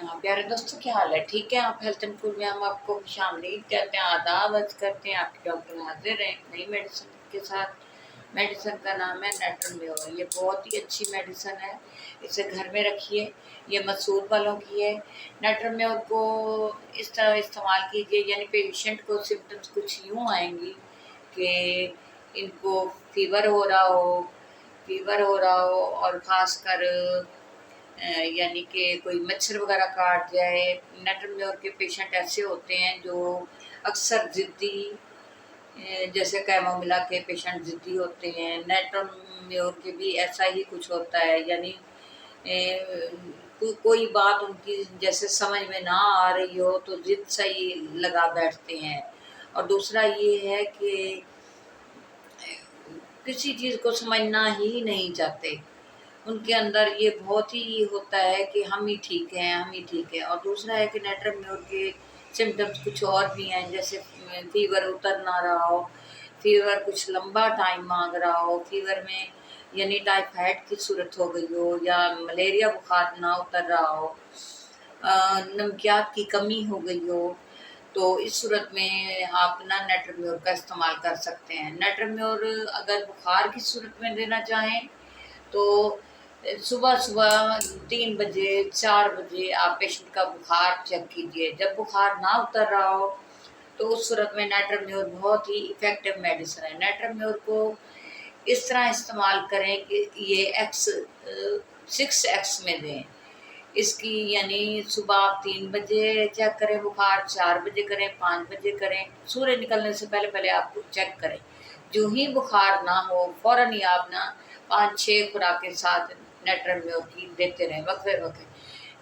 हाँ, प्यारे दोस्तों, क्या हाल है? ठीक है? आप हेल्थ एंड फूड में हम आपको खुशामदीद कहते हैं, आदाब अर्ज़ करते हैं। आपके डॉक्टर हाजिर हैं नई मेडिसिन के साथ। मेडिसिन का नाम है नेट्रोम्यो। ये बहुत ही अच्छी मेडिसिन है, इसे घर में रखिए। ये मसूर वालों की है। नेट्रोम्यो को इस तरह इस्तेमाल कीजिए, यानी पेशेंट को सिम्टम्स कुछ यूँ आएंगी कि इनको फीवर हो रहा हो और ख़ासकर यानी कि कोई मच्छर वगैरह काट जाए। नेट्रोम्योर के पेशेंट ऐसे होते हैं जो अक्सर ज़िद्दी, जैसे कैमोमिला के पेशेंट ज़िद्दी होते हैं। नेट्रोम्योर के भी ऐसा ही कुछ होता है, यानी कोई बात उनकी जैसे समझ में ना आ रही हो तो ज़िद सही लगा बैठते हैं। और दूसरा ये है कि किसी चीज़ को समझना ही नहीं चाहते। उनके अंदर ये बहुत ही होता है कि हम ही ठीक हैं, हम ही ठीक हैं। और दूसरा है कि नेट्रोम्योर के सिम्टम्स कुछ और भी हैं, जैसे फीवर उतर ना रहा हो, फीवर कुछ लंबा टाइम मांग रहा हो, फीवर में यानी टाइफाइड की सूरत हो गई हो, या मलेरिया बुखार ना उतर रहा हो, नमकियात की कमी हो गई हो, तो इस सूरत में आप ना नेट्रोम्योर का इस्तेमाल कर सकते हैं। नेट्रोम्योर अगर बुखार की सूरत में देना चाहें तो सुबह सुबह 3 बजे 4 बजे आप पेशेंट का बुखार चेक कीजिए। जब बुखार ना उतर रहा हो तो उस सूरत में नेट्रोम्योर बहुत ही इफ़ेक्टिव मेडिसिन है। नेट्रोम्योर को इस तरह इस्तेमाल करें कि ये एक्स 6x में दें इसकी, यानी सुबह आप 3 बजे चेक करें बुखार, 4 बजे करें, 5 बजे करें। सूर्य निकलने से पहले पहले आप चेक करें। जो ही बुखार ना हो फ़ौरन ही आप ना 5-6 खुराकें साथ नेट्रोम्यो की देते रहें, वक्फे वक्फे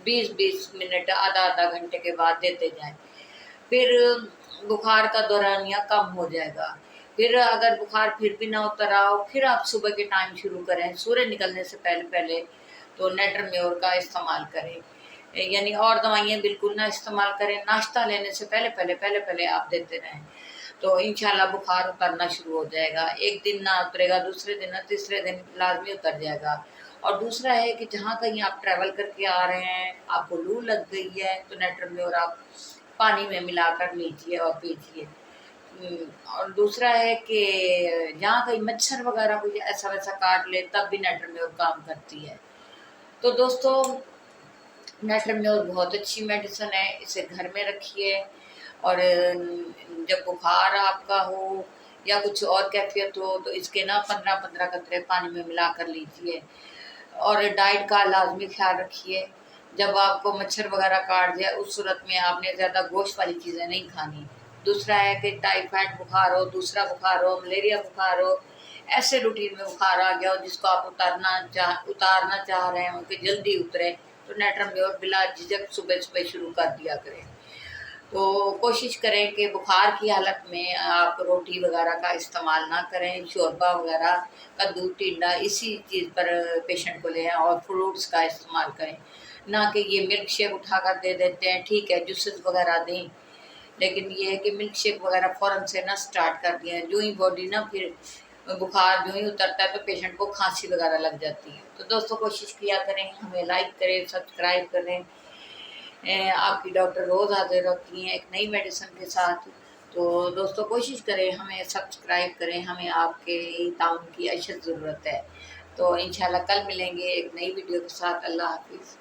20-20 मिनट, आधा आधा घंटे के बाद देते जाएं। फिर बुखार का दौरानिया कम हो जाएगा। फिर अगर बुखार फिर भी ना उतर रहा हो, फिर आप सुबह के टाइम शुरू करें, सूर्य निकलने से पहले पहले तो नेट्रोम्योर का इस्तेमाल करें। यानी और दवाइयाँ बिल्कुल ना इस्तेमाल करें। नाश्ता लेने से पहले पहले आप देते रहें, तो इंशाल्लाह बुखार उतरना शुरू हो जाएगा। एक दिन ना उतरेगा, दूसरे दिन ना, तीसरे दिन लाजमी उतर जाएगा। और दूसरा है कि जहाँ कहीं आप ट्रैवल करके आ रहे हैं, आपको लू लग गई है, तो नेट्रोम्योर आप पानी में मिलाकर लीजिए और पीजिए। और दूसरा है कि जहाँ कहीं मच्छर वगैरह कोई ऐसा वैसा काट ले तब भी नेट्रोम्योर काम करती है। तो दोस्तों, नेट्रोम्योर बहुत अच्छी मेडिसिन है, इसे घर में रखिए। और जब बुखार आपका हो या कुछ और कैफियत हो तो इसके ना 15-15 कतरे पानी में मिला कर लीजिए। और डाइट का लाजमी ख्याल रखिए। जब आपको मच्छर वगैरह काट जाए उस सूरत में आपने ज़्यादा गोश्त वाली चीज़ें नहीं खानी। दूसरा है कि टाइफाइड बुखार हो, दूसरा बुखार हो, मलेरिया बुखार हो, ऐसे रूटीन में बुखार आ गया हो जिसको आप उतारना चाह रहे हो कि जल्दी उतरे, तो नेट्रोम्योर बिला झिझक सुबह सुबह शुरू कर दिया करें। तो कोशिश करें कि बुखार की हालत में आप रोटी वगैरह का इस्तेमाल ना करें, शोरबा वगैरह, कद्दू, टिंडा, इसी चीज़ पर पेशेंट को लें। और फ्रूट्स का इस्तेमाल करें, ना कि ये मिल्क शेक उठाकर दे देते हैं। ठीक है, जूसेस वगैरह दें, लेकिन ये है कि मिल्क शेक वगैरह फ़ौरन से ना स्टार्ट कर दिया। जो ही बॉडी ना फिर बुखार जो ही उतरता है तो पेशेंट को खांसी वगैरह लग जाती है। तो दोस्तों, कोशिश किया करें, हमें लाइक करें, सब्सक्राइब करें। आपकी डॉक्टर रोज़ हाजिर होती हैं एक नई मेडिसिन के साथ। तो दोस्तों, कोशिश करें, हमें सब्सक्राइब करें, हमें आपके ताउन की अशद ज़रूरत है। तो इंशाल्लाह कल मिलेंगे एक नई वीडियो के साथ। अल्लाह हाफिज़।